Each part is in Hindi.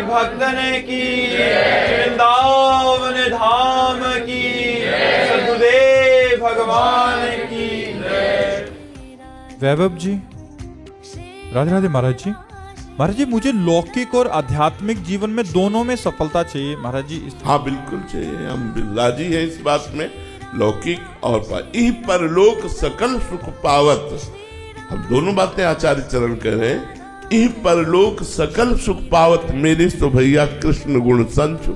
भक्तन की वृंदावन धाम की सद्गुरुदेव भगवान की। वैभव जी, राधे राधे महाराज जी। महाराज जी, मुझे लौकिक और आध्यात्मिक जीवन में दोनों में सफलता चाहिए महाराज जी। हाँ बिल्कुल चाहिए, हम राजी हैं इस बात में। लौकिक और इह परलोक सकल सुख पावत, हम दोनों बातें आचार्य चरण कह रहे हैं। इह परलोक सकल सुख पावत मेरे तो भैया कृष्ण गुण संचु।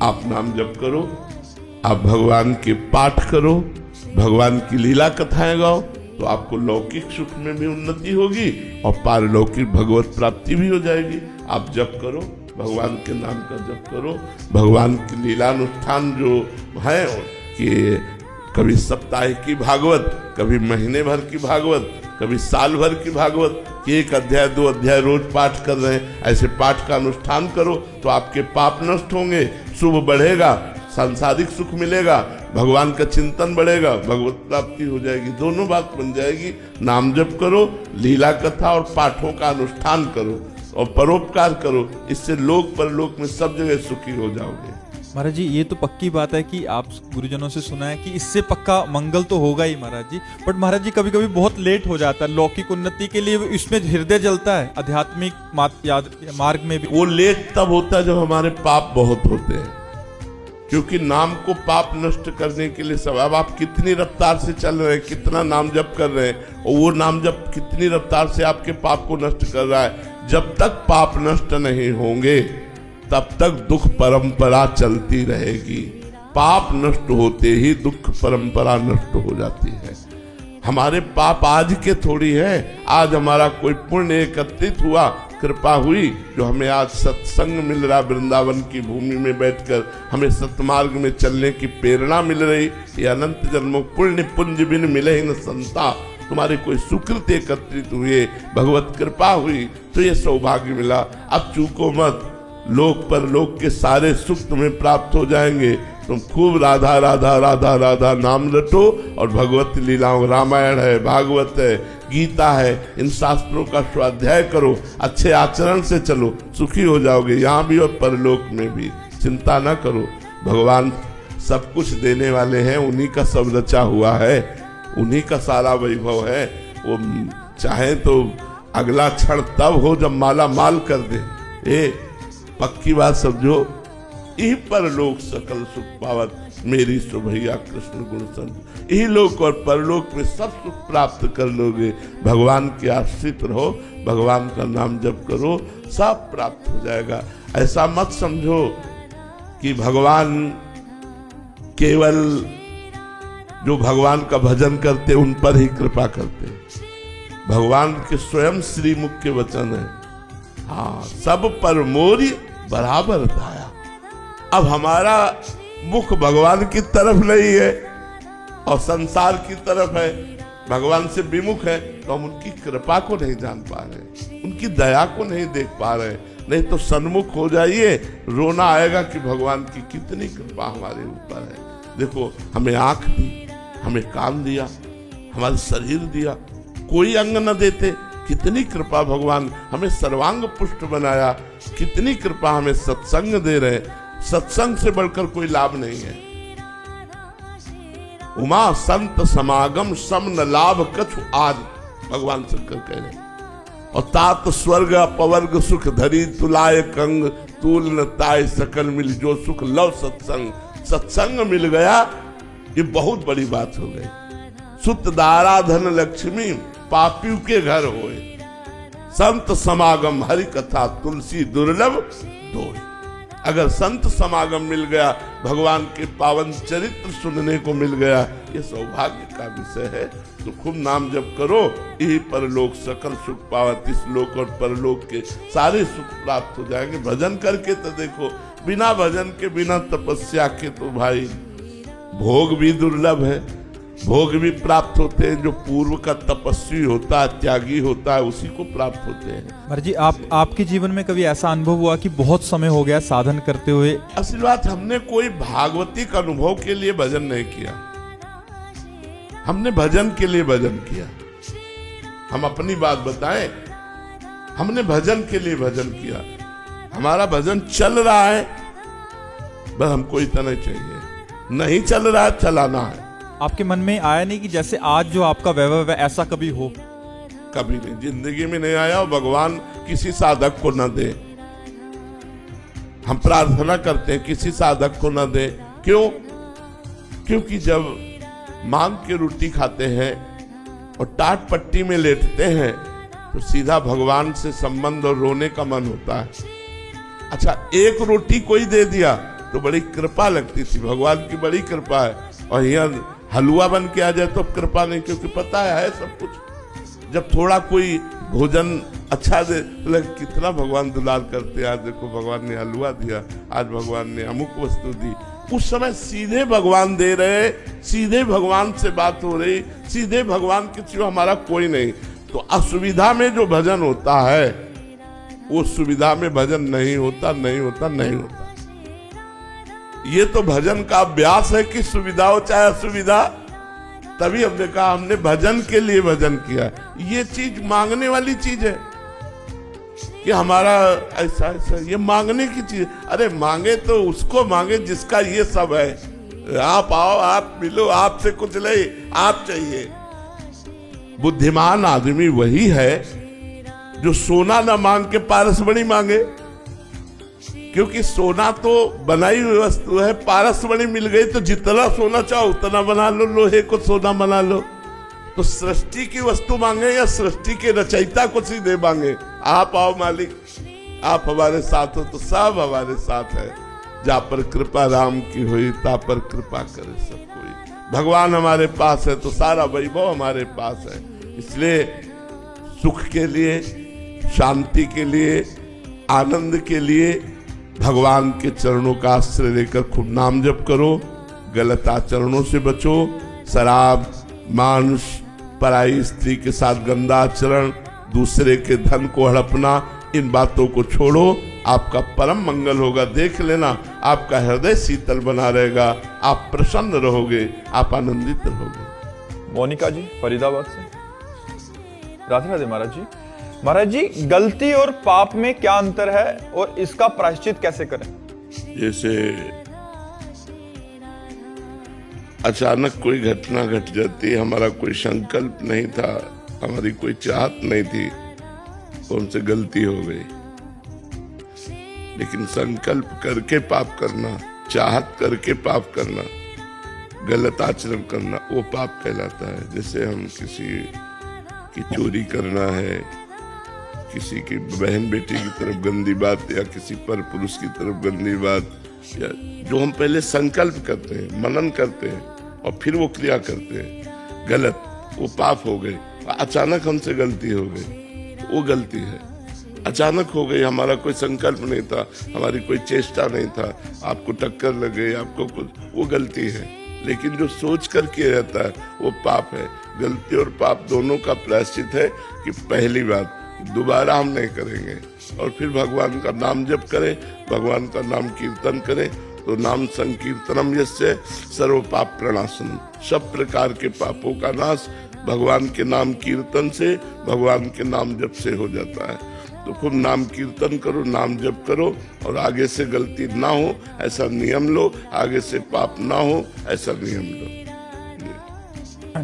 आप नाम जप करो, आप भगवान के पाठ करो, भगवान की लीला कथाएं गाओ, तो आपको लौकिक सुख में भी उन्नति होगी और पारलौकिक भगवत प्राप्ति भी हो जाएगी। आप जप करो, भगवान के नाम का जप करो, भगवान की लीलानुष्ठान जो है कि कभी सप्ताह की भागवत, कभी महीने भर की भागवत, कभी साल भर की भागवत, कि एक अध्याय 2 अध्याय रोज पाठ कर रहे हैं, ऐसे पाठ का अनुष्ठान करो तो आपके पाप नष्ट होंगे, शुभ बढ़ेगा, सांसारिक सुख मिलेगा, भगवान का चिंतन बढ़ेगा, भगवत प्राप्ति हो जाएगी, दोनों बात बन जाएगी। नाम जप करो, लीला कथा और पाठों का अनुष्ठान करो और परोपकार करो, इससे लोक परलोक में सब जगह सुखी हो जाओगे। महाराज जी, ये तो पक्की बात है कि आप गुरुजनों से सुना है कि इससे पक्का मंगल तो होगा ही महाराज जी। बट महाराज जी, कभी कभी बहुत लेट हो जाता है लौकिक उन्नति के लिए, इसमें हृदय जलता है आध्यात्मिक मार्ग में भी। वो लेट तब होता है जब हमारे पाप बहुत होते हैं, क्योंकि नाम को पाप नष्ट करने के लिए सब। अब आप कितनी रफ्तार से चल रहे हैं, कितना नाम जप कर रहे हैं, और वो नाम जप कितनी रफ्तार से आपके पाप को नष्ट कर रहा है। जब तक पाप नष्ट नहीं होंगे तब तक दुख परंपरा चलती रहेगी। पाप नष्ट होते ही दुख परंपरा नष्ट हो जाती है। हमारे पाप आज के थोड़ी है, आज हमारा कोई पुण्य एकत्रित हुआ, कृपा हुई, जो हमें आज सत्संग मिल रहा, वृंदावन की भूमि में बैठकर हमें सतमार्ग में चलने की प्रेरणा मिल रही। ये अनंत जन्मों पुण्य पुंज बिन मिले न संता, तुम्हारे कोई सुकृत एकत्रित हुए, भगवत कृपा हुई तो ये सौभाग्य मिला। अब चूको मत, लोक पर लोक के सारे सुख तुम्हें प्राप्त हो जाएंगे। तुम खूब राधा राधा राधा राधा नाम रटो और भगवत लीलाओं, रामायण है, भागवत है, गीता है, इन शास्त्रों का स्वाध्याय करो, अच्छे आचरण से चलो, सुखी हो जाओगे यहाँ भी और परलोक में भी। चिंता ना करो, भगवान सब कुछ देने वाले हैं, उन्हीं का सब रचा हुआ है, उन्हीं का सारा वैभव है। वो चाहे तो अगला क्षण तब हो जब माला माल कर दे। पक्की बात समझो, इह परलोक सकल सुख पावत मेरी सो भैया कृष्ण गुण संत। इह लोक और परलोक में सब सुख प्राप्त कर लोगे। भगवान के आश्रित रहो, भगवान का नाम जप करो, सब प्राप्त हो जाएगा। ऐसा मत समझो कि भगवान केवल जो भगवान का भजन करते उन पर ही कृपा करते। भगवान के स्वयं श्रीमुख के वचन है, हाँ सब पर मोरी बराबर दाया। अब हमारा मुख भगवान की तरफ नहीं है और संसार की तरफ है, भगवान से विमुख है, तो हम उनकी कृपा को नहीं जान पा रहे, उनकी दया को नहीं देख पा रहे। नहीं तो सन्मुख हो जाइए, रोना आएगा कि भगवान की कितनी कृपा हमारे ऊपर है। देखो, हमें आंख दी, हमें कान दिया, हमारा शरीर दिया, कोई अंग न देते, कितनी कृपा भगवान। हमें सर्वांग पुष्ट बनाया, कितनी कृपा। हमें सत्संग दे रहे, सत्संग से बढ़कर कोई लाभ नहीं है। उमा संत समागम सम न लाभ कछु आज, भगवान शंकर कह रहे। और तात स्वर्ग अपवर्ग सुख धरी तुलाय कंग, तूल न ताय सकल मिल जो सुख लव सत्संग। सत्संग मिल गया, ये बहुत बड़ी बात हो गई। सुत दारा धन लक्ष्मी पापियों के घर होए, संत समागम हरि कथा तुलसी दुर्लभ दोय। अगर संत समागम मिल गया, भगवान के पावन चरित्र सुनने को मिल गया, ये सौभाग्य का विषय है। तो खूब नाम जप करो, यही परलोक सकल सुख पावत, इस लोक और परलोक के सारे सुख प्राप्त हो जाएंगे। भजन करके तो देखो, बिना भजन के बिना तपस्या के तो भाई भोग भी दुर्लभ है, भोग भी प्राप्त होते हैं। जो पूर्व का तपस्वी होता है, त्यागी होता है, उसी को प्राप्त होते हैं। महाराज जी, आपके जीवन में कभी ऐसा अनुभव हुआ कि बहुत समय हो गया साधन करते हुए? असल बात, हमने कोई भागवतिक अनुभव के लिए भजन नहीं किया, हमने भजन के लिए भजन किया। हम अपनी बात बताएं, हमने भजन के लिए भजन किया। हमारा भजन चल रहा है, बस हमको इतना चाहिए, नहीं चल रहा है चलाना है। आपके मन में आया नहीं कि जैसे आज जो आपका वैभव है ऐसा कभी हो? कभी नहीं, जिंदगी में नहीं आया। और भगवान किसी साधक को न दे। हम प्रार्थना करते हैं किसी साधक को न दे। क्यों? क्योंकि जब मांग के रोटी खाते हैं और टाट पट्टी में लेटते हैं तो सीधा भगवान से संबंध और रोने का मन होता है। अच्छा, एक रोटी कोई दे दिया तो बड़ी कृपा लगती थी, भगवान की बड़ी कृपा है। और यहाँ हलवा बन के आ जाए तो कृपा नहीं, क्योंकि पता है सब कुछ। जब थोड़ा कोई भोजन अच्छा दे, कितना भगवान दुलार करते हैं। आज देखो भगवान ने हलवा दिया, आज भगवान ने अमुक वस्तु दी। उस समय सीधे भगवान दे रहे, सीधे भगवान से बात हो रही, सीधे भगवान के सिवा हमारा कोई नहीं। तो असुविधा में जो भजन होता है, वो सुविधा में भजन नहीं होता, नहीं होता, नहीं होता। ये तो भजन का अभ्यास है कि सुविधा हो चाहे असुविधा। तभी हमने कहा हमने भजन के लिए भजन किया। ये चीज मांगने वाली चीज है कि हमारा ऐसा ऐसा, ये मांगने की चीज। अरे मांगे तो उसको मांगे जिसका ये सब है। आप आओ, आप मिलो, आपसे कुछ नहीं, आप चाहिए। बुद्धिमान आदमी वही है जो सोना ना मांग के पारसमणि मांगे, क्योंकि सोना तो बनाई हुई वस्तु है, पारसमणि मिल गई तो जितना सोना चाहो उतना बना लो, लोहे को सोना बना लो। तो सृष्टि की वस्तु मांगे या सृष्टि के रचयिता को सीधे मांगे? आप आओ मालिक, आप हमारे साथ हो, तो सब हमारे साथ है। जा पर कृपा राम की हुई, ता पर कृपा करे सब कोई। भगवान हमारे पास है तो सारा वैभव हमारे पास है। इसलिए सुख के लिए, शांति के लिए, आनंद के लिए भगवान के चरणों का आश्रय लेकर खूब नाम जप करो। गलत आचरणों से बचो। शराब, मांस, पराई स्त्री के साथ गंदा आचरण, दूसरे के धन को हड़पना, इन बातों को छोड़ो। आपका परम मंगल होगा। देख लेना, आपका हृदय शीतल बना रहेगा, आप प्रसन्न रहोगे, आप आनंदित रहोगे। मोनिका जी फरीदाबाद से। राधे राधे महाराज जी। महाराज जी, गलती और पाप में क्या अंतर है और इसका प्रायश्चित कैसे करें? जैसे अचानक कोई घटना घट जाती है, हमारा कोई संकल्प नहीं था, हमारी कोई चाहत नहीं थी, तो हमसे गलती हो गई। लेकिन संकल्प करके पाप करना, चाहत करके पाप करना, गलत आचरण करना, वो पाप कहलाता है। जैसे हम किसी की चोरी करना है, किसी की बहन बेटी की तरफ गंदी बात, या किसी पर पुरुष की तरफ गंदी बात, या जो हम पहले संकल्प करते हैं, मनन करते हैं और फिर वो क्रिया करते हैं, गलत, वो पाप हो गई। अचानक हमसे गलती हो गई, वो गलती है। अचानक हो गई, हमारा कोई संकल्प नहीं था, हमारी कोई चेष्टा नहीं था, आपको टक्कर लग गई, आपको कुछ, वो गलती है। लेकिन जो सोच कर किया जाता है वो पाप है। गलती और पाप दोनों का प्रायश्चित है कि पहली बात दोबारा हम नहीं करेंगे, और फिर भगवान का नाम जप करें, भगवान का नाम कीर्तन करें। तो नाम संकीर्तनम यस्य सर्व पाप प्रणाशनम, सब प्रकार के पापों का नाश भगवान के नाम कीर्तन से, भगवान के नाम जप से हो जाता है। तो खूब नाम कीर्तन करो, नाम जप करो, और आगे से गलती ना हो ऐसा नियम लो, आगे से पाप ना हो ऐसा नियम लो।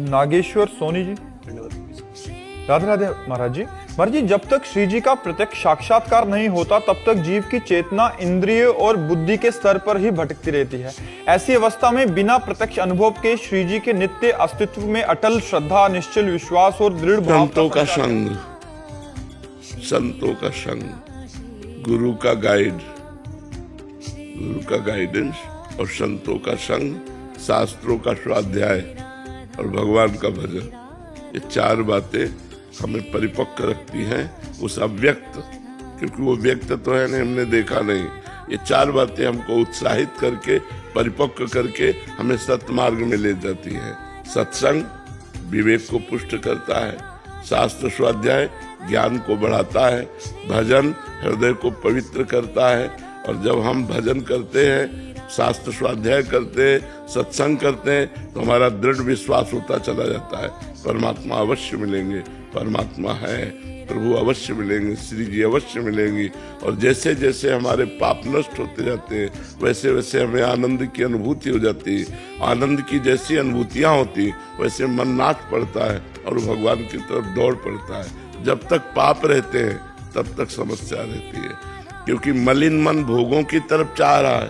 नागेश्वर सोनी जी। राधे राधे महाराज जी, जब तक श्री जी का प्रत्यक्ष साक्षात्कार नहीं होता तब तक जीव की चेतना इंद्रिय और बुद्धि के स्तर पर ही भटकती रहती है। ऐसी अवस्था में बिना प्रत्यक्ष अनुभव के श्री जी के नित्य अस्तित्व में अटल श्रद्धा, निश्चल विश्वास और दृढ़ भाव संतों का संग, संतों का संग, गुरु का गाइड, गुरु का गाइडेंस और संतों का संग, शास्त्रों का स्वाध्याय और भगवान का भजन, ये चार बातें हमें परिपक्व रखती हैं उस अव्यक्त, क्योंकि वो व्यक्त तो है नहीं, हमने देखा नहीं। ये चार बातें हमको उत्साहित करके परिपक्व करके हमें सत्मार्ग में ले जाती है। सत्संग विवेक को पुष्ट करता है, शास्त्र स्वाध्याय ज्ञान को बढ़ाता है, भजन हृदय को पवित्र करता है। और जब हम भजन करते हैं, शास्त्र स्वाध्याय करते हैं, सत्संग करते हैं, तो हमारा दृढ़ विश्वास होता चला जाता है परमात्मा अवश्य मिलेंगे, परमात्मा है, प्रभु अवश्य मिलेंगे, श्री जी अवश्य मिलेंगी। और जैसे जैसे हमारे पाप नष्ट होते जाते हैं वैसे वैसे हमें आनंद की अनुभूति हो जाती है। आनंद की जैसी अनुभूतियाँ होती वैसे मन नाच पड़ता है और भगवान की तरफ दौड़ पड़ता है। जब तक पाप रहते हैं तब तक समस्या रहती है, क्योंकि मलिन मन भोगों की तरफ चाह रहा है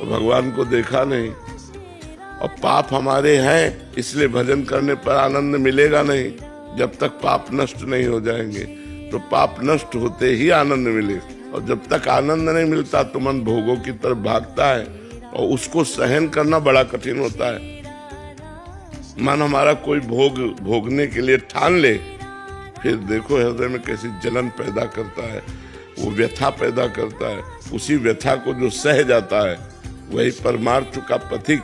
और भगवान को देखा नहीं। और पाप हमारे हैं इसलिए भजन करने पर आनंद मिलेगा नहीं, जब तक पाप नष्ट नहीं हो जाएंगे। तो पाप नष्ट होते ही आनंद मिले, और जब तक आनंद नहीं मिलता तो मन भोगों की तरफ भागता है और उसको सहन करना बड़ा कठिन होता है। मन हमारा कोई भोग भोगने के लिए ठान ले, फिर देखो हृदय में कैसी जलन पैदा करता है, वो व्यथा पैदा करता है। उसी व्यथा को जो सह जाता है वही परमार्थ का पथिक,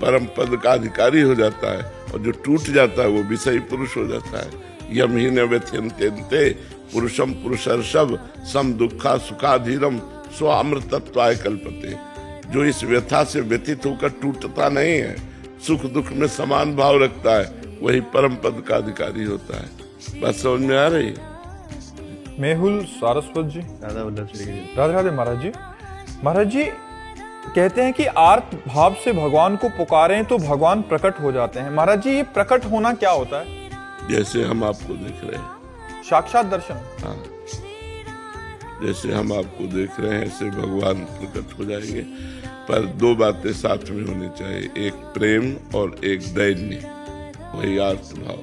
परम पद का अधिकारी हो जाता है, और जो टूट जाता है वो विषयी पुरुष हो जाता है। यम ही न व्यथ्यन्ते पुरुषम पुरुषर्षभ सम दुखा सुखाधीरम स्व अमृतत्वाय कल्पते। जो इस व्यथा से व्यथित होकर टूटता नहीं है, सुख दुख में समान भाव रखता है, वही परम पद का अधिकारी होता है। बात समझ में आ रही है? मेहुल सारस्वत जी, राधे राधे महाराज जी कहते हैं कि आर्त भाव से भगवान को पुकारें तो भगवान प्रकट हो जाते हैं। महाराज जी, ये प्रकट होना क्या होता है? जैसे हम आपको देख रहे हैं, साक्षात दर्शन। हाँ, जैसे हम आपको देख रहे हैं ऐसे भगवान प्रकट हो जाएंगे। पर दो बातें साथ में होनी चाहिए, एक प्रेम और एक दैन्य, वही आर्त भाव।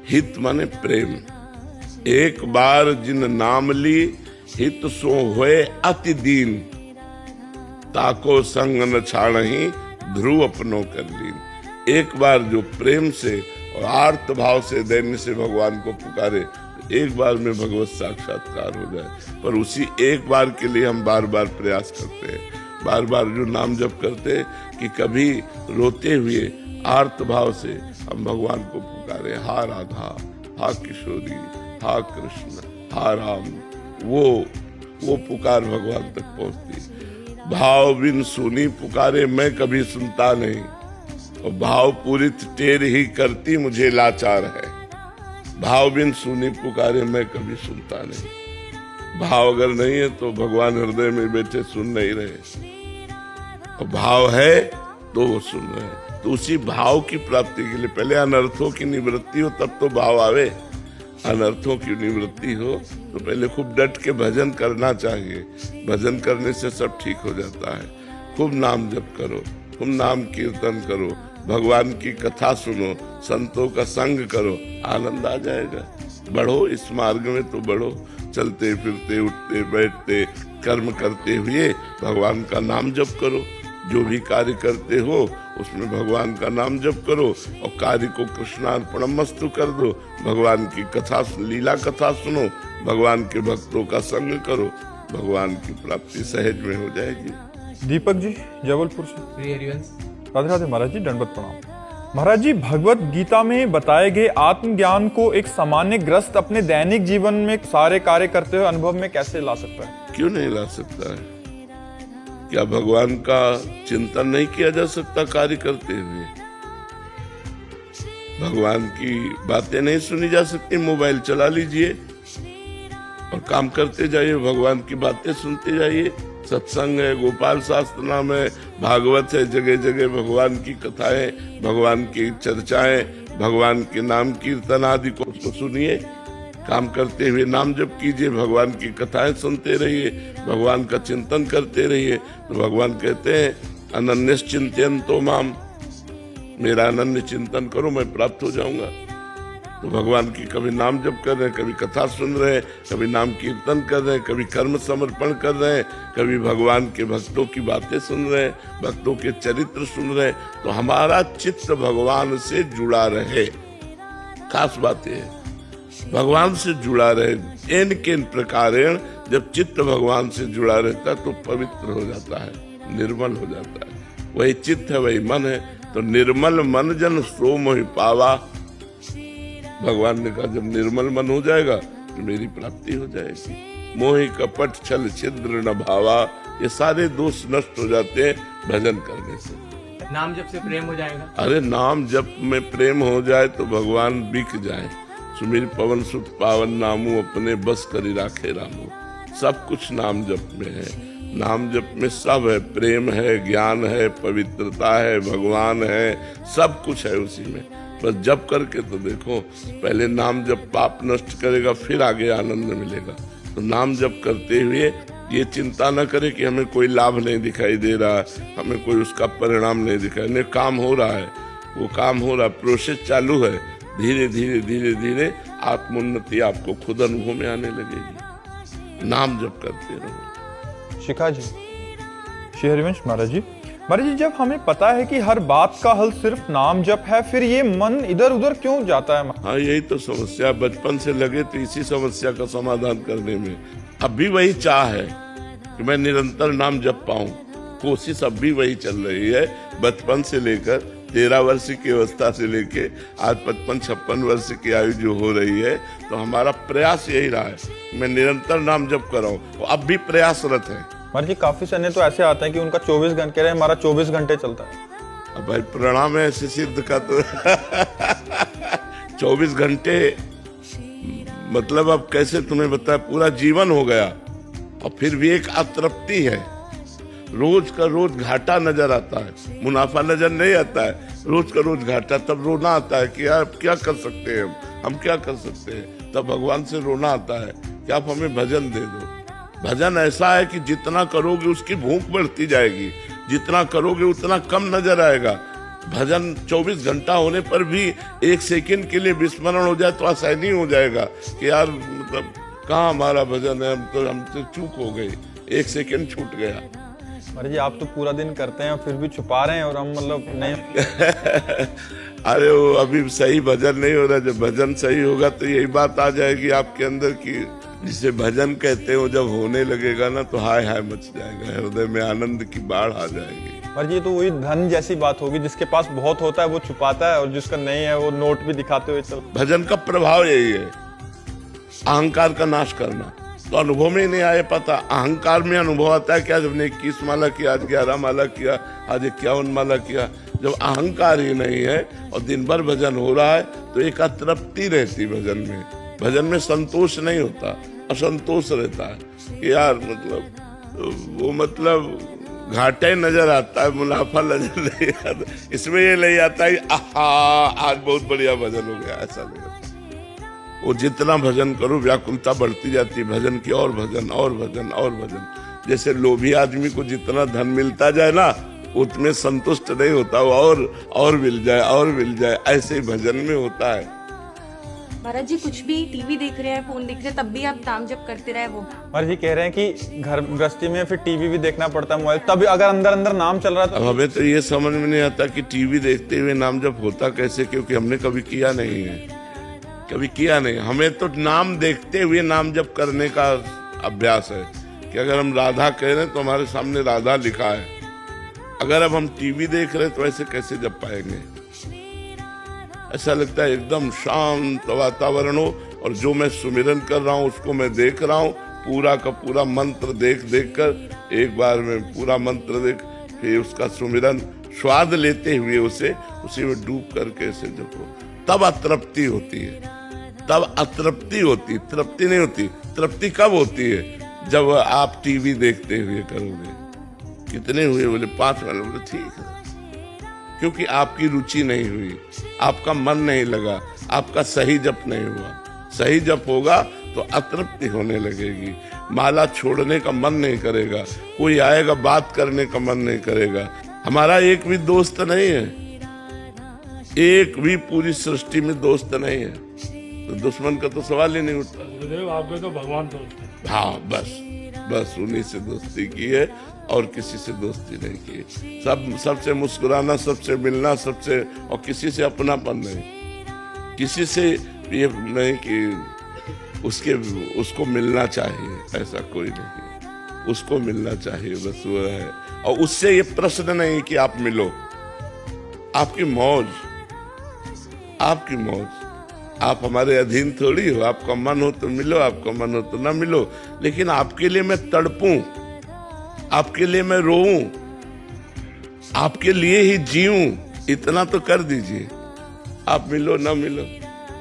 हित माने प्रेम। एक बार जिन नाम ली हित सो होए अति दीन, ताको संग न छाड़ही ध्रुव अपनो कर लीन। एक बार जो प्रेम से और आर्त भाव से दैन्य से भगवान को पुकारे, एक बार में भगवत साक्षात्कार हो जाए। पर उसी एक बार के लिए हम बार बार प्रयास करते हैं, बार बार जो नाम जप करते हैं कि कभी रोते हुए आर्त भाव से हम भगवान को पुकारे, हा राधा, हा किशोरी, हा कृष्ण, हा राम। वो पुकार भगवान तक पहुंचती। भाव बिन सुनी पुकारे मैं कभी सुनता नहीं, और भाव पूरित टेर ही करती मुझे लाचार है। भाव बिन सुनी पुकारे मैं कभी सुनता नहीं। भाव अगर नहीं है तो भगवान हृदय में बैठे सुन नहीं रहे, और भाव है तो वो सुन रहे हैं। तो उसी भाव की प्राप्ति के लिए पहले अनर्थों की निवृत्ति हो तब तो भाव आवे। अनर्थों की निवृत्ति हो तो पहले खूब डट के भजन करना चाहिए। भजन करने से सब ठीक हो जाता है। खूब नाम जप करो, खूब नाम कीर्तन करो, भगवान की कथा सुनो, संतों का संग करो, आनंद आ जाएगा। बढ़ो इस मार्ग में तो बढ़ो, चलते फिरते उठते बैठते कर्म करते हुए भगवान का नाम जप करो। जो भी कार्य करते हो उसमें भगवान का नाम जप करो, और कार्य को कृष्णार्पणमस्तु कर दो। भगवान की कथा, लीला कथा सुनो, भगवान के भक्तों का संग करो, भगवान की प्राप्ति सहज में हो जाएगी। दीपक जी जबलपुर से, राधे राधे महाराज जी, दंडवत प्रणाम। महाराज जी, भगवत गीता में बताए गए आत्मज्ञान को एक सामान्य ग्रस्त अपने दैनिक जीवन में सारे कार्य करते हुए अनुभव में कैसे ला सकता है? क्यों नहीं ला सकता है? क्या भगवान का चिंतन नहीं किया जा सकता कार्य करते हुए? भगवान की बातें नहीं सुनी जा सकती? मोबाइल चला लीजिए और काम करते जाइए, भगवान की बातें सुनते जाइए। सत्संग है, गोपाल शास्त्र नाम है, भागवत है, जगह जगह भगवान की कथाएं, भगवान की चर्चाएं, भगवान के नाम कीर्तन आदि को सुनिए, काम करते हुए नाम जप कीजिए, भगवान की कथाएं सुनते रहिए, भगवान का चिंतन करते रहिए। तो भगवान कहते हैं अनन्यश्चिंतयन्तो माम, मेरा अनन्य चिंतन करो मैं प्राप्त हो जाऊंगा। तो भगवान की कभी नाम जप कर रहे हैं, कभी कथा सुन रहे हैं, कभी नाम कीर्तन कर रहे हैं, कभी कर्म समर्पण कर रहे हैं, कभी भगवान के भक्तों की बातें सुन रहे हैं, भक्तों के चरित्र सुन रहे हैं। तो हमारा चित्त भगवान से जुड़ा रहे, खास बात है भगवान से जुड़ा रहे। इन किन प्रकारेण जब चित्त भगवान से जुड़ा रहता है तो पवित्र हो जाता है, निर्मल हो जाता है। वही चित्त है, वही मन है। तो निर्मल मन जन सो मोहि पावा, भगवान ने कहा जब निर्मल मन हो जाएगा तो मेरी प्राप्ति हो जाएगी। मोहि कपट छल छिद्र न भावा, ये सारे दोष नष्ट हो जाते हैं भजन करने से। नाम जप से प्रेम हो जाएगा। अरे नाम जप में प्रेम हो जाए तो भगवान बिक जाए। सुमिर पवन सुत पावन नामू, अपने बस करी राखे रामू। सब कुछ नाम जप में है। नाम जप में सब है, प्रेम है, ज्ञान है, पवित्रता है, भगवान है, सब कुछ है उसी में। बस जप करके तो देखो, पहले नाम जप पाप नष्ट करेगा, फिर आगे आनंद मिलेगा। तो नाम जप करते हुए ये चिंता न करे कि हमें कोई लाभ नहीं दिखाई दे रहा, हमें कोई उसका परिणाम नहीं दिखाई, नहीं, काम हो रहा है, वो काम हो रहा है, प्रोसेस चालू है। धीरे धीरे धीरे धीरे आत्मोन्नति आपको खुद अनुभव में आने लगेगी। नाम जप करते रहो। शिखा जी, श्री हरिवंश महाराज जी, जब हमें पता है कि हर बात का हल सिर्फ नाम जप है, फिर ये मन इधर उधर क्यों जाता है? हाँ, यही तो समस्या, बचपन से लगे तो इसी समस्या का समाधान करने में। अब भी वही चाह है कि मैं निरंतर नाम जप पाऊं, कोशिश अब भी वही चल रही है। बचपन से लेकर 13 वर्ष की अवस्था से लेके आज 55-56 वर्ष की आयु जो हो रही है, तो हमारा प्रयास यही रहा है मैं निरंतर नाम जप कर रहा हूँ। अब भी प्रयासरत है। महाराज जी, काफी सन्ने तो ऐसे आते हैं कि उनका 24 घंटे रहे, हमारा 24 घंटे चलता है। अब भाई प्रणाम है ऐसे सिद्ध का तो 24 घंटे मतलब अब कैसे तुम्हें बताया, पूरा जीवन हो गया और फिर भी एक अतृप्ति है। रोज का रोज घाटा नजर आता है, मुनाफा नजर नहीं आता है। रोज का रोज घाटा, तब रोना आता है कि यार क्या कर सकते हैं हम क्या कर सकते हैं। तब भगवान से रोना आता है कि आप हमें भजन दे दो। भजन ऐसा है कि जितना करोगे उसकी भूख बढ़ती जाएगी, जितना करोगे उतना कम नजर आएगा। भजन 24 घंटा होने पर भी 1 सेकंड के लिए विस्मरण हो जाए तो असहनीय हो जाएगा कि यार मतलब कहाँ हमारा भजन है, हमसे चूक हो गई, 1 सेकंड छूट गया। महाराज जी, आप तो पूरा दिन करते हैं फिर भी छुपा रहे हैं और हम मतलब नहीं। अरे वो अभी सही भजन नहीं हो रहा। जब भजन सही होगा तो यही बात आ जाएगी आपके अंदर की, जिसे भजन कहते हो, जब होने लगेगा ना तो हाय हाय मच जाएगा, हृदय में आनंद की बाढ़ आ जाएगी। महाराज जी, तो वही धन जैसी बात होगी, जिसके पास बहुत होता है वो छुपाता है और जिसका नहीं है वो नोट भी दिखाते हुए चल। भजन का प्रभाव यही है, अहंकार का नाश करना। तो अनुभव में नहीं आए पता, अहंकार में अनुभव आता है क्या, जब ने 21 माला किया, आज 11 माला किया, आज 51 माला किया। जब अहंकार ही नहीं है और दिन भर भजन हो रहा है तो एक अतृप्ति रहती भजन में। भजन में संतोष नहीं होता, असंतोष रहता है कि यार मतलब वो मतलब घाटे नजर आता है, मुनाफा नजर नहीं आता। इसमें ये नहीं आता है आहा आज बहुत बढ़िया भजन हो गया, ऐसा नहीं होता। वो जितना भजन करो व्याकुलता बढ़ती जाती है, भजन की और भजन और भजन और भजन। जैसे लोभी आदमी को जितना धन मिलता जाए ना उतने संतुष्ट नहीं होता, वो और मिल जाए और मिल जाए, ऐसे ही भजन में होता है। महाराज जी, कुछ भी टीवी देख रहे हैं, फोन देख रहे हैं, तब भी आप नाम जप करते रहे वो। महाराज जी कह रहे हैं कि घर गृहस्थी में फिर टीवी भी देखना पड़ता है, मोबाइल, तब अगर अंदर अंदर नाम चल रहा है तो। हमें तो ये समझ में नहीं आता कि टीवी देखते हुए नाम जप होता कैसे, क्योंकि हमने कभी किया नहीं है, कभी किया नहीं। हमें तो नाम देखते हुए नाम जप करने का अभ्यास है कि अगर हम राधा कह रहे हैं तो हमारे सामने राधा लिखा है। अगर अब हम टीवी देख रहे हैं तो ऐसे कैसे जप पाएंगे। ऐसा लगता है एकदम शांत वातावरण हो और जो मैं सुमिरन कर रहा हूँ उसको मैं देख रहा हूँ, पूरा का पूरा मंत्र देख कर एक बार में पूरा मंत्र देख, फिर उसका सुमिरन स्वाद लेते हुए उसी में डूब करके ऐसे जपो, तब अतृप्ति होती है। तब अतृप्ति होती, तृप्ति नहीं होती। तृप्ति कब होती है, जब आप टीवी देखते हुए करोगे। कितने हुए, बोले 5 वाले, बोले ठीक है। क्योंकि आपकी रुचि नहीं हुई, आपका मन नहीं लगा, आपका सही जप नहीं हुआ। सही जप होगा तो अतृप्ति होने लगेगी, माला छोड़ने का मन नहीं करेगा, कोई आएगा बात करने का मन नहीं करेगा। हमारा एक भी दोस्त नहीं है, एक भी पूरी सृष्टि में दोस्त नहीं है, तो दुश्मन का तो सवाल ही नहीं उठता। गुरुदेव आपके तो भगवान दोस्त है। हाँ, बस उन्हीं से दोस्ती की है और किसी से दोस्ती नहीं की। सबसे मुस्कुराना, सबसे मिलना, सबसे, और किसी से अपनापन नहीं, किसी से ये नहीं कि उसको मिलना चाहिए, ऐसा कोई नहीं। उसको मिलना चाहिए, बस वो है। और उससे ये प्रश्न नहीं कि आप मिलो, आपकी मौज, आपकी मौज। आप हमारे अधीन थोड़ी हो, आपका मन हो तो मिलो, आपका मन हो तो ना मिलो, लेकिन आपके लिए मैं तड़पूं, आपके लिए मैं रोऊं, आपके लिए ही जीऊं, इतना तो कर दीजिए। आप मिलो ना मिलो,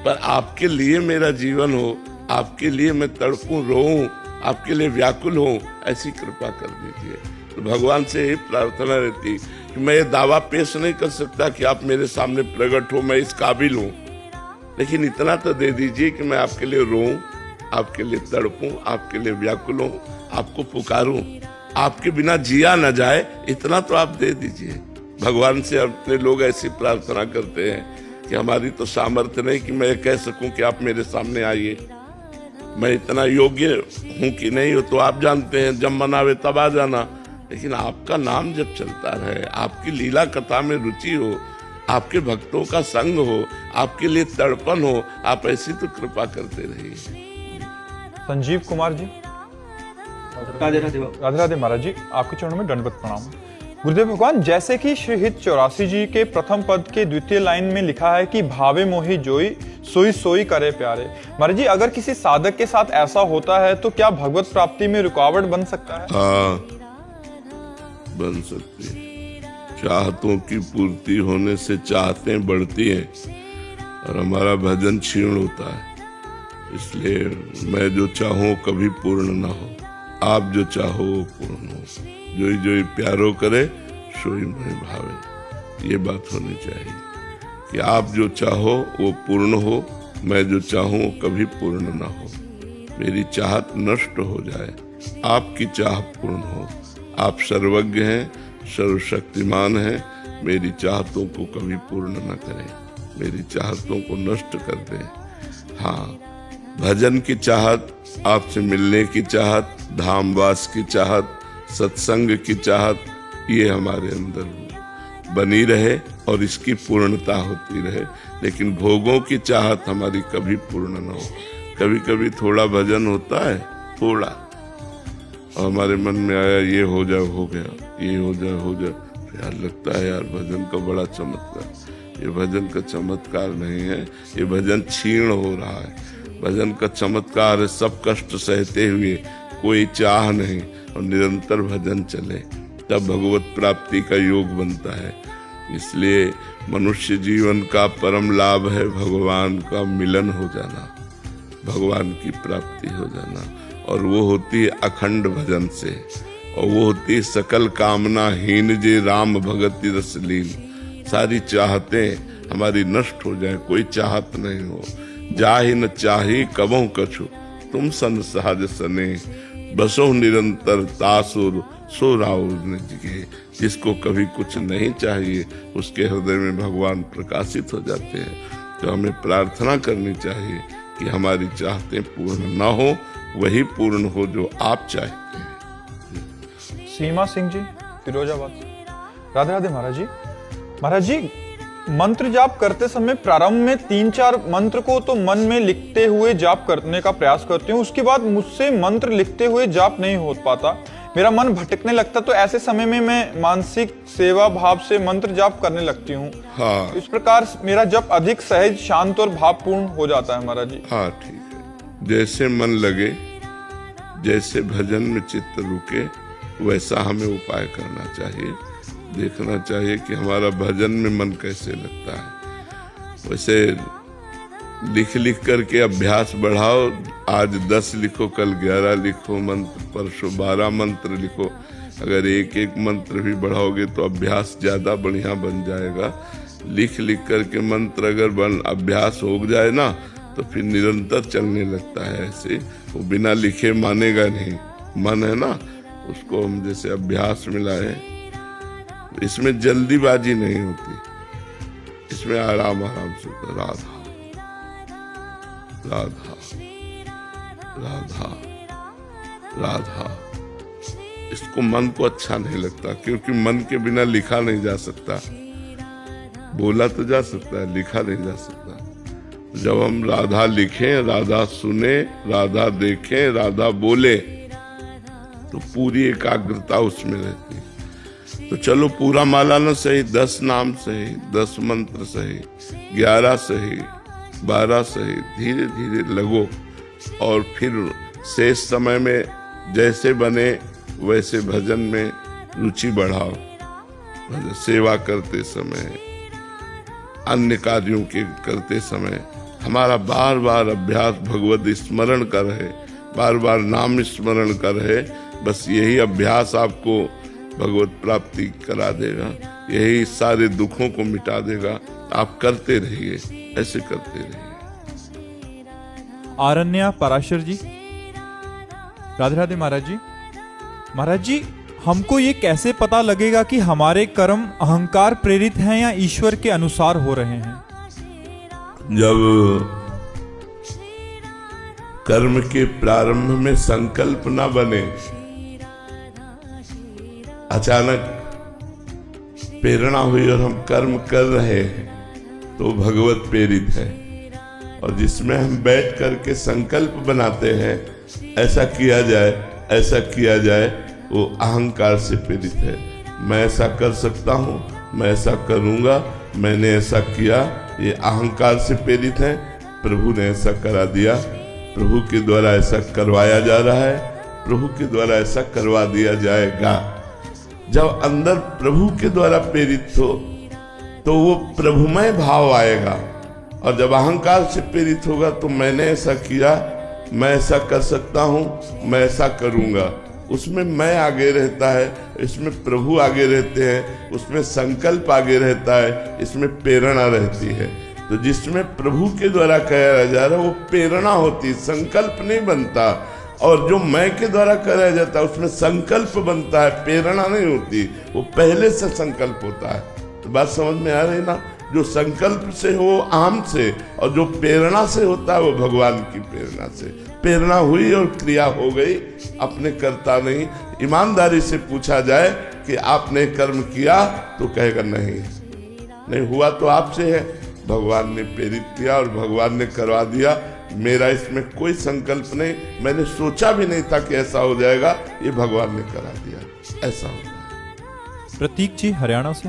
पर आपके लिए मेरा जीवन हो, आपके लिए मैं तड़पूं, रोऊं, आपके लिए व्याकुल हूं, ऐसी कृपा कर दीजिए। तो भगवान से यही प्रार्थना रहती कि मैं ये दावा पेश नहीं कर सकता कि आप मेरे सामने प्रकट हो, मैं इस काबिल हूं, लेकिन इतना तो दे दीजिए कि मैं आपके लिए रोऊं, आपके लिए तड़पूं, आपके लिए व्याकुल हूं, आपको पुकारूं, आपके बिना जिया न जाए, इतना तो आप दे दीजिए। भगवान से अपने लोग ऐसी प्रार्थना करते हैं कि हमारी तो सामर्थ्य नहीं कि मैं कह सकूं कि आप मेरे सामने आइए, मैं इतना योग्य हूं कि नहीं हो तो आप जानते हैं, जब मन आवे तब आ जाना। लेकिन आपका नाम जब चलता रहे, आपकी लीला कथा में रुचि हो, आपके भक्तों का संग हो, आपके लिए तड़पन हो, आप ऐसी तो कृपा करते रहिए। संजीव कुमार जी। राधे राधे बाबा। राधे राधे महाराज जी, आपके चरणों में दंडवत प्रणाम। गुरुदेव भगवान, जैसे कि श्री हित 84 जी के प्रथम पद के द्वितीय लाइन में लिखा है कि भावे मोहि जोई सोई सोई करे प्यारे। महाराज जी, अगर किसी साधक के साथ ऐसा होता है तो क्या भगवत प्राप्ति में रुकावट बन सकता है? हाँ, बन सकती है। चाहतों की पूर्ति होने से चाहतें बढ़ती हैं और हमारा भजन क्षीण होता है। इसलिए मैं जो चाहूं कभी पूर्ण ना हो, आप जो चाहो पूर्ण हो। जोई जोई प्यारो करे सोई मोहि भावे, ये बात होनी चाहिए कि आप जो चाहो वो पूर्ण हो, मैं जो चाहूं वो कभी पूर्ण ना हो। मेरी चाहत नष्ट हो जाए, आपकी चाह पूर्ण हो। आप सर्वज्ञ हैं, सर्वशक्तिमान हैं, मेरी चाहतों को कभी पूर्ण न करें, मेरी चाहतों को नष्ट कर दें। हाँ, भजन की चाहत, आपसे मिलने की चाहत, धामवास की चाहत, सत्संग की चाहत, ये हमारे अंदर बनी रहे और इसकी पूर्णता होती रहे। लेकिन भोगों की चाहत हमारी कभी पूर्ण न हो। कभी कभी थोड़ा भजन होता है, थोड़ा, और हमारे मन में आया ये हो जाए, हो गया, ये हो जाए, हो जाए, यार लगता है यार भजन का बड़ा चमत्कार। ये भजन का चमत्कार नहीं है, ये भजन क्षीण हो रहा है। भजन का चमत्कार है सब कष्ट सहते हुए, कोई चाह नहीं, और निरंतर भजन चले, तब भगवत प्राप्ति का योग बनता है। इसलिए मनुष्य जीवन का परम लाभ है भगवान का मिलन हो जाना, भगवान की प्राप्ति हो जाना, और वो होती है अखंड भजन से, और वो होती है सकल कामना हीन जे राम भगति रस लीन। सारी चाहतें हमारी नष्ट हो जाए, कोई चाहत नहीं हो। जाहि न चाही कबहु कछु, तुम सन सहज सने, बसो निरंतर तासुर सो राउर निज के। जिसको कभी कुछ नहीं चाहिए, उसके हृदय में भगवान प्रकाशित हो जाते हैं। तो हमें प्रार्थना करनी चाहिए कि हमारी चाहतें पूर्ण न हो, वही पूर्ण हो जो आप चाहते हैं। सीमा सिंह जी, फिरोजाबाद से। राधे राधे महाराज जी। महाराज जी, मंत्र जाप करते समय प्रारंभ में 3-4 मंत्र को तो मन में लिखते हुए जाप करने का प्रयास करती हूँ, उसके बाद मुझसे मंत्र लिखते हुए जाप नहीं हो पाता, मेरा मन भटकने लगता। तो ऐसे समय में मैं मानसिक सेवा भाव से मंत्र जाप करने लगती हूँ। हाँ, इस प्रकार मेरा जप अधिक सहज, शांत और भावपूर्ण हो जाता है महाराज जी। हाँ, ठीक है। जैसे मन लगे, जैसे भजन में चित्त रुके, वैसा हमें उपाय करना चाहिए। देखना चाहिए कि हमारा भजन में मन कैसे लगता है। वैसे लिख लिख करके अभ्यास बढ़ाओ। आज 10 लिखो, कल 11 लिखो मंत्र, परसों 12 मंत्र लिखो। अगर एक एक मंत्र भी बढ़ाओगे तो अभ्यास ज़्यादा बढ़िया बन जाएगा। लिख लिख करके मंत्र अगर अभ्यास हो जाए ना तो फिर निरंतर चलने लगता है। ऐसे वो बिना लिखे मानेगा नहीं। मन है ना, उसको हम जैसे अभ्यास में लाए। इसमें जल्दीबाजी नहीं होती, इसमें आराम आराम से होता। राधा राधा राधा राधा। इसको मन को अच्छा नहीं लगता, क्योंकि मन के बिना लिखा नहीं जा सकता। बोला तो जा सकता है, लिखा नहीं जा सकता। जब हम राधा लिखें, राधा सुने, राधा देखें, राधा बोले, तो पूरी एकाग्रता उसमें रहती है। तो चलो पूरा माला न सही, 10 नाम सही, 10 मंत्र सही, 11 सही, 12 सही, धीरे धीरे लगो। और फिर शेष समय में जैसे बने वैसे भजन में रुचि बढ़ाओ। भजन सेवा करते समय, अन्य कार्यों के करते समय हमारा बार बार अभ्यास भगवत स्मरण का रहे, बार बार नाम स्मरण का रहे। बस यही अभ्यास आपको भगवत प्राप्ति करा देगा, यही सारे दुखों को मिटा देगा। आप करते रहिए, ऐसे करते रहिए। आरण्या पराशर जी। राधे राधे महाराज जी। महाराज जी, हमको ये कैसे पता लगेगा कि हमारे कर्म अहंकार प्रेरित हैं या ईश्वर के अनुसार हो रहे हैं? जब कर्म के प्रारंभ में संकल्प ना बने, अचानक प्रेरणा हुई और हम कर्म कर रहे हैं, तो भगवत प्रेरित है। और जिसमें हम बैठ करके संकल्प बनाते हैं, ऐसा किया जाए, ऐसा किया जाए, वो अहंकार से प्रेरित है। मैं ऐसा कर सकता हूँ, मैं ऐसा करूँगा, मैंने ऐसा किया, ये अहंकार से प्रेरित है। प्रभु ने ऐसा करा दिया, प्रभु के द्वारा ऐसा करवाया जा रहा है, प्रभु के द्वारा ऐसा करवा दिया जाएगा। जब अंदर प्रभु के द्वारा प्रेरित हो तो वो प्रभुमय भाव आएगा। और जब अहंकार से प्रेरित होगा तो मैंने ऐसा किया, मैं ऐसा कर सकता हूँ, मैं ऐसा करूँगा, उसमें मैं आगे रहता है, इसमें प्रभु आगे रहते हैं, उसमें संकल्प आगे रहता है, इसमें प्रेरणा रहती है। तो जिसमें प्रभु के द्वारा कराया जा रहा है वो प्रेरणा होती, संकल्प नहीं बनता। और जो मैं के द्वारा कराया जाता है उसमें संकल्प बनता है, प्रेरणा नहीं होती। वो पहले से संकल्प होता है। तो बात समझ में आ रही ना? जो संकल्प से हो आम से, और जो प्रेरणा से होता है वो भगवान की प्रेरणा से। प्रेरणा हुई और क्रिया हो गई, अपने करता नहीं। ईमानदारी से पूछा जाए कि आपने कर्म किया, तो कहेगा नहीं हुआ तो आपसे है। भगवान ने प्रेरित किया और भगवान ने करवा दिया, मेरा इसमें कोई संकल्प नहीं, मैंने सोचा भी नहीं था कि ऐसा हो जाएगा, ये भगवान ने करा दिया। ऐसा होता है। प्रतीक जी हरियाणा से।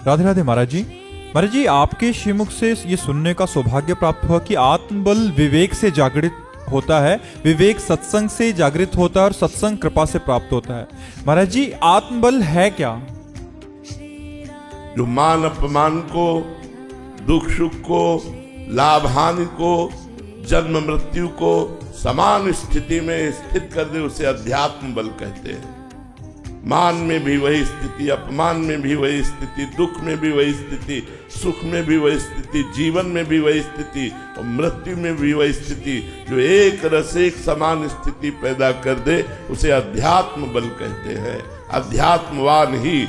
राधे राधे महाराज जी। महाराज जी, आपके श्रीमुख से ये सुनने का सौभाग्य प्राप्त हुआ कि आत्मबल विवेक से जागृत होता है, विवेक सत्संग से जागृत होता है और सत्संग कृपा से प्राप्त होता है। महाराज जी, आत्मबल है क्या? जो मान अपमान को, दुख सुख को, लाभ हानि को, जन्म मृत्यु को समान स्थिति में स्थित कर दे, उसे अध्यात्म बल कहते हैं। मान में भी वही स्थिति, अपमान में भी वही स्थिति, दुख में भी वही स्थिति, सुख में भी वही स्थिति, जीवन में भी वही स्थिति और मृत्यु में भी वही स्थिति, जो एक रस एक समान स्थिति पैदा कर दे, उसे अध्यात्म बल कहते हैं। अध्यात्मवान ही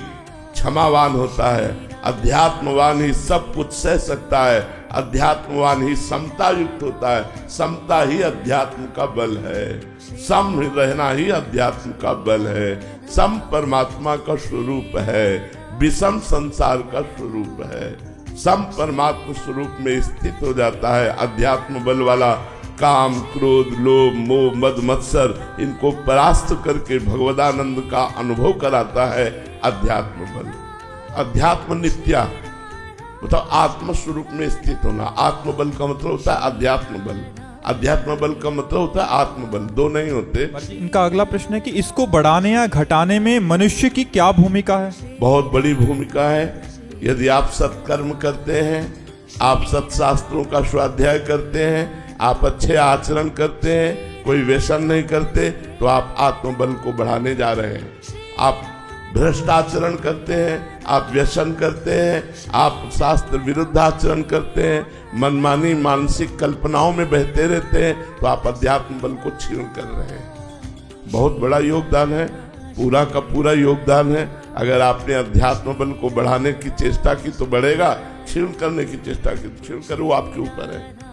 क्षमावान होता है, अध्यात्मवान ही सब कुछ सह सकता है, अध्यात्मवान ही समता युक्त होता है। समता ही अध्यात्म का बल है, सम रहना ही अध्यात्म का बल है। सम परमात्मा का स्वरूप है, विषम संसार का स्वरूप है। सम परमात्मा स्वरूप में स्थित हो जाता है अध्यात्म बल वाला। काम, क्रोध, लोभ, मोह, मद, मत्सर, इनको परास्त करके भगवदानंद का अनुभव कराता है अध्यात्म बल। अध्यात्म नित्या मतलब आत्म स्वरूप में स्थित होना। आत्म बल का मतलब होता है अध्यात्म बल, अध्यात्म बल का मतलब होता है आत्म बल, दो नहीं होते। इनका अगला प्रश्न है कि इसको बढ़ाने या घटाने में मनुष्य की क्या भूमिका है? बहुत बड़ी भूमिका है। यदि आप सत्कर्म करते हैं, आप सत्शास्त्रों का स्वाध्याय करते हैं, आप अच्छे आचरण करते हैं, कोई व्यसन नहीं करते, तो आप आत्मबल को बढ़ाने जा रहे हैं। आप भ्रष्टाचरण करते हैं, आप व्यसन करते हैं, आप शास्त्र विरुद्ध आचरण करते हैं, मनमानी मानसिक कल्पनाओं में बहते रहते हैं, तो आप अध्यात्म बल को क्षीण कर रहे हैं। बहुत बड़ा योगदान है, पूरा का पूरा योगदान है। अगर आपने अध्यात्म बल को बढ़ाने की चेष्टा की तो बढ़ेगा, क्षीण करने की चेष्टा की तो क्षीण करो, वो आपके ऊपर है।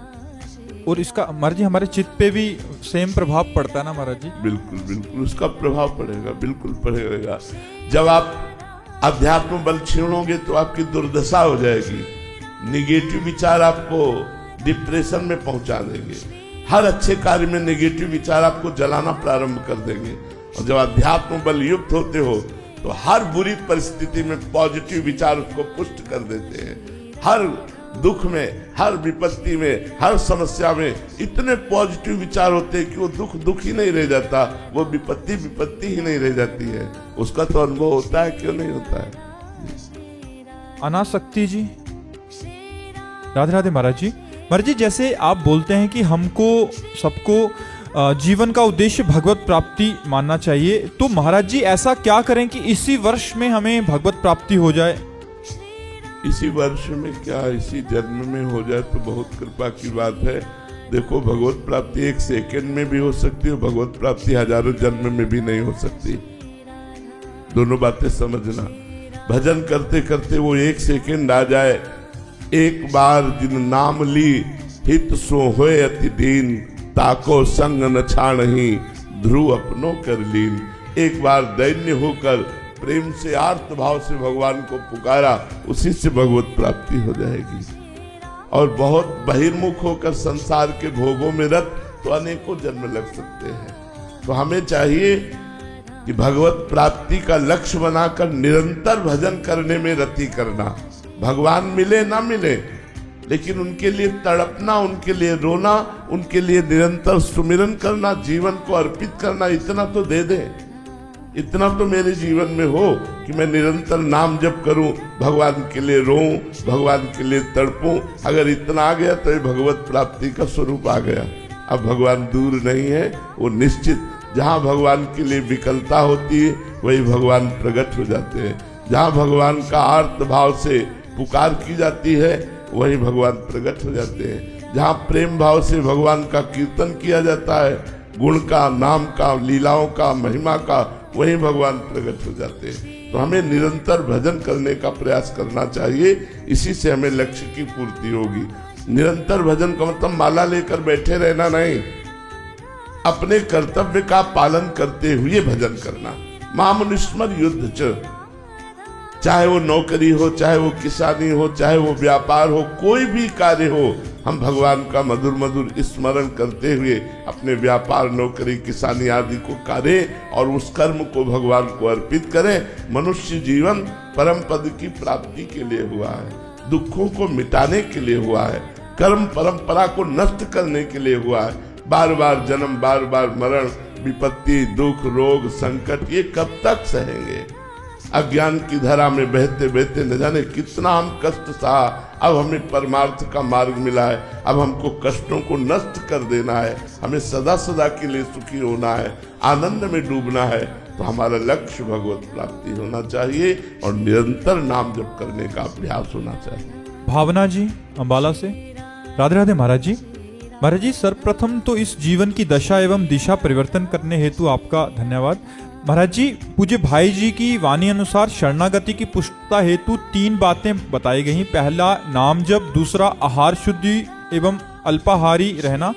और इसका महाराज जी हमारे चित्त पे भी सेम प्रभाव पड़ता है ना महाराज जी? बिल्कुल बिल्कुल उसका प्रभाव पड़ेगा, बिल्कुल पड़ेगा। जब आप अध्यात्म बल छीनोगे तो आपकी दुर्दशा हो जाएगी, निगेटिव विचार आपको डिप्रेशन में पहुंचा देंगे, हर अच्छे कार्य में नेगेटिव विचार आपको जलाना प्रारंभ कर देंगे। और जब अध्यात्म बल युक्त होते हो तो हर बुरी परिस्थिति में पॉजिटिव विचार उसको पुष्ट कर देते हैं। हर दुख में, हर विपत्ति में, हर समस्या में इतने पॉजिटिव विचार होते हैं कि वो दुख दुख ही नहीं रह जाता, वो विपत्ति विपत्ति ही नहीं रह जाती है। उसका तो अनुभव होता है, क्यों नहीं होता है? अनासक्ति जी, राधे राधे महाराज जी। महाराज जी जैसे आप बोलते हैं कि हमको सबको जीवन का उद्देश्य भगवत प्राप्ति मानना चाहिए, तो महाराज जी ऐसा क्या करें कि इसी वर्ष में हमें भगवत प्राप्ति हो जाए? इसी वर्ष में क्या, इसी जन्म में हो जाए तो बहुत कृपा की बात है। देखो, भगवत प्राप्ति एक सेकंड में भी हो सकती है, भगवत प्राप्ति हजारों जन्म में भी नहीं हो सकती। दोनों बातें समझना। भजन करते करते वो एक सेकंड आ जाए, एक बार जिन नाम ली हित सो होए अति दीन, ताको संग न छाणही ध्रुव अपनो कर लीन। एक बार दैन्य होकर प्रेम से आर्त भाव से भगवान को पुकारा, उसी से भगवत प्राप्ति हो जाएगी। और बहुत बहिर्मुख होकर संसार के भोगों में रत तो अनेकों जन्म लग सकते हैं। तो हमें चाहिए कि भगवत प्राप्ति का लक्ष्य बनाकर निरंतर भजन करने में रति करना। भगवान मिले ना मिले, लेकिन उनके लिए तड़पना, उनके लिए रोना, उनके लिए निरंतर सुमिरन करना, जीवन को अर्पित करना। इतना तो दे दे, इतना तो मेरे जीवन में हो कि मैं निरंतर नाम जप करूं, भगवान के लिए रोऊं, भगवान के लिए तड़पूं। अगर इतना आ गया तो ये भगवत प्राप्ति का स्वरूप आ गया। अब भगवान दूर नहीं है, वो निश्चित जहां भगवान के लिए विकलता होती है वही भगवान प्रकट हो जाते हैं। जहां भगवान का आर्त भाव से पुकार की जाती है वही भगवान प्रकट हो जाते हैं। जहां प्रेम भाव से भगवान का कीर्तन किया जाता है, गुण का, नाम का, लीलाओं का, महिमा का, वही भगवान प्रकट हो जाते हैं। तो हमें निरंतर भजन करने का प्रयास करना चाहिए, इसी से हमें लक्ष्य की पूर्ति होगी। निरंतर भजन का मतलब माला लेकर बैठे रहना नहीं, अपने कर्तव्य का पालन करते हुए भजन करना। मामनुस्मर युद्ध च, चाहे वो नौकरी हो, चाहे वो किसानी हो, चाहे वो व्यापार हो, कोई भी कार्य हो, हम भगवान का मधुर मधुर स्मरण करते हुए अपने व्यापार, नौकरी, किसानी आदि को करें और उस कर्म को भगवान को अर्पित करें। मनुष्य जीवन परम पद की प्राप्ति के लिए हुआ है, दुखों को मिटाने के लिए हुआ है, कर्म परंपरा को नष्ट करने के लिए हुआ है। बार बार जन्म, बार बार मरण, विपत्ति, दुख, रोग, संकट, ये कब तक सहेंगे? अज्ञान की धारा में बहते बहते न जाने कितना हम कष्ट सहा। अब हमें परमार्थ का मार्ग मिला है, अब हमको कष्टों को नष्ट कर देना है, हमें सदा सदा के लिए सुखी होना है, आनंद में डूबना है। तो हमारा लक्ष्य भगवत प्राप्ति होना चाहिए और निरंतर नाम जप करने का अभ्यास होना चाहिए। भावना जी अंबाला से, राधे राधे महाराज जी। महाराज जी सर्वप्रथम तो इस जीवन की दशा एवं दिशा परिवर्तन करने हेतु आपका धन्यवाद। महाराज जी पूज्य भाई जी की वाणी अनुसार शरणागति की पुष्टता हेतु 3 बातें बताई गई। पहला नाम जप, दूसरा आहार शुद्धि एवं अल्पाहारी रहना,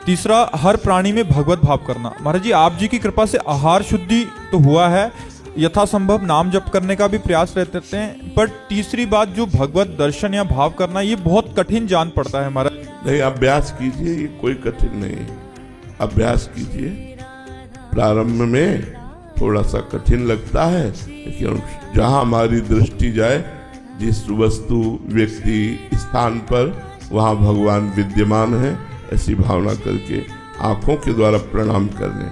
तीसरा हर प्राणी में भगवत भाव करना। महाराज जी आप जी की कृपा से आहार शुद्धि तो हुआ है, यथासंभव नाम जप करने का भी प्रयास रहते हैं, पर तीसरी बात जो भगवत दर्शन या भाव करना, ये बहुत कठिन जान पड़ता है महाराज। नहीं, अभ्यास कीजिए, ये कोई कठिन नहीं है, अभ्यास कीजिए। प्रारंभ में थोड़ा सा कठिन लगता है, लेकिन जहां हमारी दृष्टि जाए, जिस वस्तु, व्यक्ति, स्थान पर, वहां भगवान विद्यमान है, ऐसी भावना करके आंखों के द्वारा प्रणाम करने।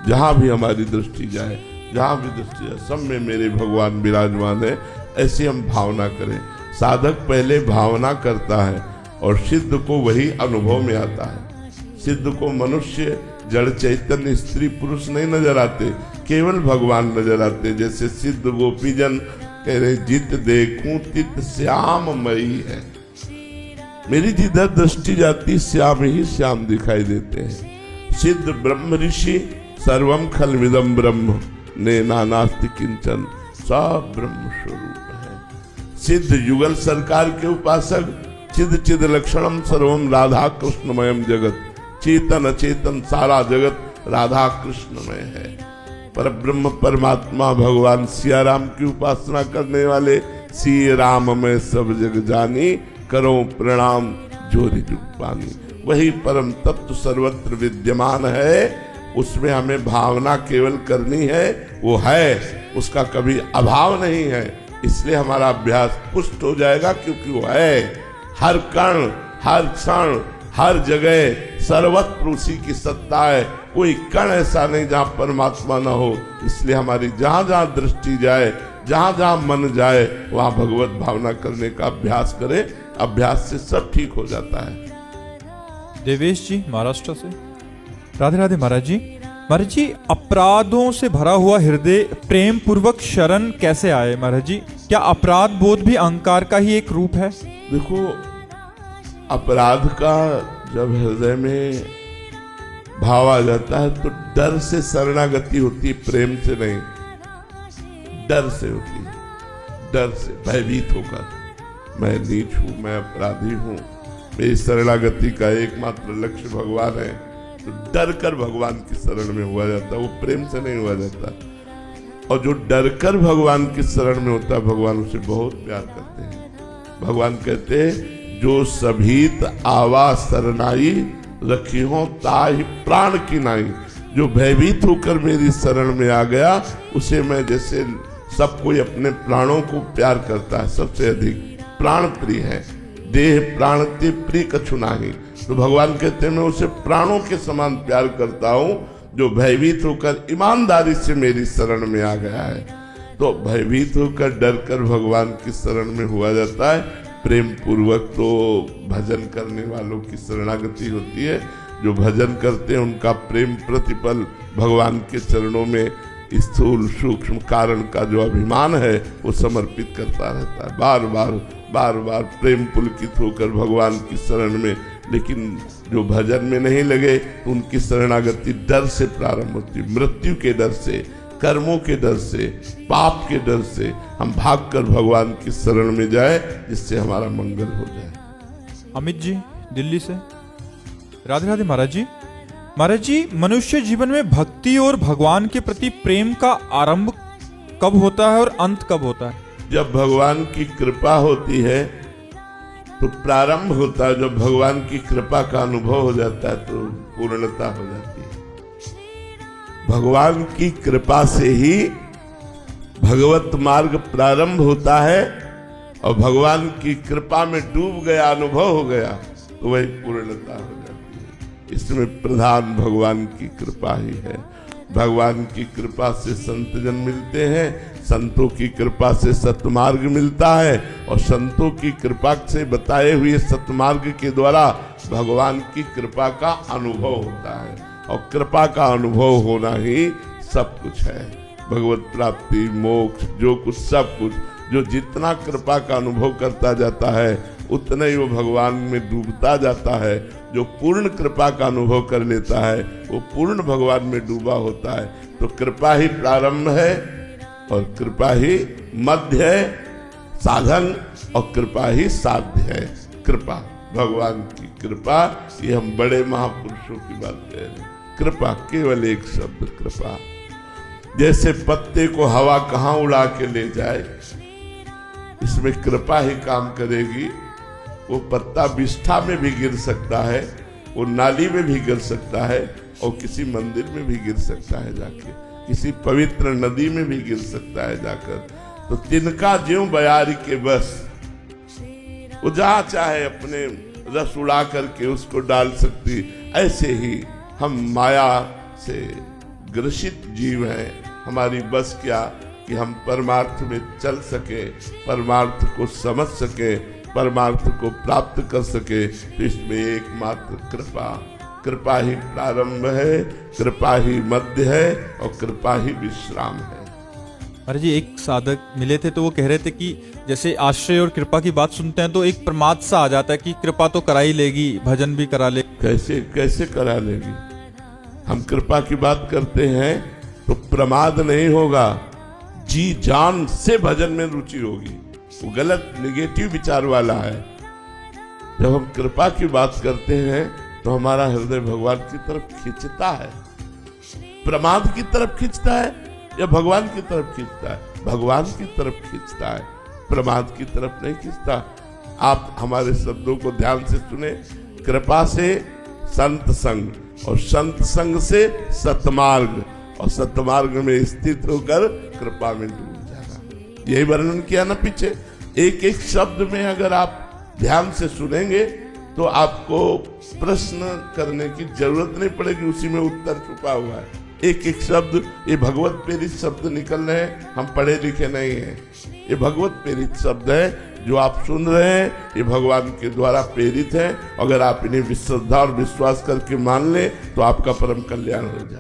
जहां भी हमारी दृष्टि जाए, जहां भी दृष्टि जाए, सब में मेरे भगवान विराजमान है, ऐसी हम भावना करें। साधक पहले भावना करता है और सिद्ध को वही अनुभव में आता है। सिद्ध को मनुष्य जड़ चैतन्य स्त्री पुरुष नहीं नजर आते, केवल भगवान नजर आते। जैसे सिद्ध गोपीजन कह रहे जित देखूं तित श्याममयी है, मेरी जिधर दृष्टि जाती श्याम ही श्याम दिखाई देते हैं। सिद्ध ब्रह्म ऋषि सर्वम खलविदम ब्रह्म ने नानास्ति किंचन, सब ब्रह्म स्वरूप है। सिद्ध युगल सरकार के उपासक चिद चिद लक्षणम सर्वम राधा कृष्णमयम जगत, चेतन अचेतन सारा जगत राधा कृष्णमय है। पर ब्रह्म परमात्मा भगवान सिया राम की उपासना करने वाले सिया राम में सब जग जानी, करो प्रणाम जोरी पानी। वही परम तत्व सर्वत्र विद्यमान है, उसमें हमें भावना केवल करनी है, वो है, उसका कभी अभाव नहीं है। इसलिए हमारा अभ्यास पुष्ट हो जाएगा, क्योंकि वो है हर कण हर क्षण हर जगह सर्वत्र उसी की सत्ता है। कोई कण ऐसा नहीं जहां परमात्मा न हो। इसलिए हमारी जहां जहां दृष्टि जाए, जहां जहां मन जाए, वहां भगवत भावना करने का अभ्यास करें। अभ्यास से सब ठीक हो जाता है। देवेश जी महाराष्ट्र से, राधे राधे महाराज जी। महाराज जी, अपराधों से भरा हुआ हृदय प्रेम पूर्वक शरण कैसे आए महाराज जी? क्या अपराध बोध भी अहंकार का ही एक रूप है? देखो, अपराध का जब हृदय में भाव आ जाता है तो डर से शरणागति होती है, प्रेम से नहीं, डर से होती है। डर से भयभीत होकर, मैं नीच हूं, मैं अपराधी हूं, मेरी शरणागति का एकमात्र लक्ष्य भगवान है, तो डर कर भगवान की शरण में हुआ जाता है, वो प्रेम से नहीं हुआ जाता। और जो डर कर भगवान की शरण में होता है, भगवान उसे बहुत प्यार करते हैं। भगवान कहते हैं, जो सभीत आवा शरणाई रखी हो ताहि प्राण की नाई। जो भयभीत होकर मेरी शरण में आ गया, उसे मैं, जैसे सब कोई अपने प्राणों को प्यार करता है, सबसे अधिक प्राण प्रिय है, देह प्राण ते प्रिय कछु नाही। तो भगवान कहते हैं, मैं उसे प्राणों के समान प्यार करता हूं जो भयभीत होकर ईमानदारी से मेरी शरण में आ गया है। तो भयभीत होकर डर कर भगवान की शरण में हुआ जाता है। प्रेम पूर्वक तो भजन करने वालों की शरणागति होती है। जो भजन करते हैं उनका प्रेम प्रतिपल भगवान के चरणों में स्थूल सूक्ष्म कारण का जो अभिमान है वो समर्पित करता रहता है, बार बार प्रेम पुलकित होकर भगवान की शरण में। लेकिन जो भजन में नहीं लगे तो उनकी शरणागति डर से प्रारंभ होती, मृत्यु के डर से, कर्मों के डर से, पाप के डर से हम भागकर भगवान की शरण में जाए, जिससे हमारा मंगल हो जाए। अमित जी दिल्ली से, राधे राधे महाराज जी। महाराज जी, मनुष्य जीवन में भक्ति और भगवान के प्रति प्रेम का आरंभ कब होता है और अंत कब होता है? जब भगवान की कृपा होती है तो प्रारंभ होता है। जब भगवान की कृपा का अनुभव हो जाता है तो पूर्णता हो जाती है। भगवान की कृपा से ही भगवत मार्ग प्रारंभ होता है, और भगवान की कृपा में डूब गया, अनुभव हो गया, तो वही पूर्णता हो जाती है। इसमें प्रधान भगवान की कृपा ही है। भगवान की कृपा से संतजन मिलते हैं, संतों की कृपा से सतमार्ग मिलता है, और संतों की कृपा से बताए हुए सतमार्ग के द्वारा भगवान की कृपा का अनुभव होता है। और कृपा का अनुभव होना ही सब कुछ है। भगवत प्राप्ति, मोक्ष, जो कुछ, सब कुछ, जो जितना कृपा का अनुभव करता जाता है उतना ही वो भगवान में डूबता जाता है। जो पूर्ण कृपा का अनुभव कर लेता है वो पूर्ण भगवान में डूबा होता है। तो कृपा ही प्रारंभ है और कृपा ही मध्य है, साधन, और कृपा ही साध्य है। कृपा, भगवान की कृपा, ये हम बड़े महापुरुषों की बात कह रहे हैं। कृपा, केवल एक शब्द कृपा। जैसे पत्ते को हवा कहाँ उड़ा के ले जाए, इसमें कृपा ही काम करेगी। वो पत्ता विष्ठा में भी गिर सकता है, वो नाली में भी गिर सकता है, और किसी मंदिर में भी गिर सकता है जाके, किसी पवित्र नदी में भी गिर सकता है जाकर। तो तिनका ज्यों बयारी के बस, वो जहाँ चाहे अपने रस उड़ा करके उसको डाल सकती। ऐसे ही हम माया से ग्रसित जीव हैं। हमारी बस क्या कि हम परमार्थ में चल सके, परमार्थ को समझ सके, परमार्थ को प्राप्त कर सके। तो इसमें एकमात्र कृपा, कृपा ही प्रारंभ है, कृपा ही मध्य है और कृपा ही विश्राम है। महाराज जी एक साधक मिले थे तो वो कह रहे थे कि जैसे आश्रय और कृपा की बात सुनते हैं तो एक प्रमाद सा आ जाता है कि कृपा तो करा ही लेगी, भजन भी करा ले। कैसे कैसे करा लेगी? हम कृपा की बात करते हैं तो प्रमाद नहीं होगा, जी जान से भजन में रुचि होगी। वो गलत निगेटिव विचार वाला है। जब हम कृपा की बात करते हैं तो हमारा हृदय भगवान की तरफ खींचता है। प्रमाद की तरफ खींचता है या भगवान की तरफ खींचता है? भगवान की तरफ खींचता है, प्रमाद की तरफ नहीं खींचता। आप हमारे शब्दों को ध्यान से सुने। कृपा से संत संग और संत संग से सतमार्ग और सतमार्ग में स्थित होकर कृपा में डूब जाना। यही वर्णन किया ना पीछे। एक एक शब्द में अगर आप ध्यान से सुनेंगे तो आपको प्रश्न करने की जरूरत नहीं पड़ेगी, उसी में उत्तर छुपा हुआ है। एक एक शब्द, ये भगवत प्रेरित शब्द निकल रहे हैं, हम पढ़े लिखे नहीं हैं। ये भगवत प्रेरित शब्द है, जो आप सुन रहे हैं ये भगवान के द्वारा प्रेरित है। अगर आप इन्हें श्रद्धा और विश्वास करके मान लें तो आपका परम कल्याण हो जाए।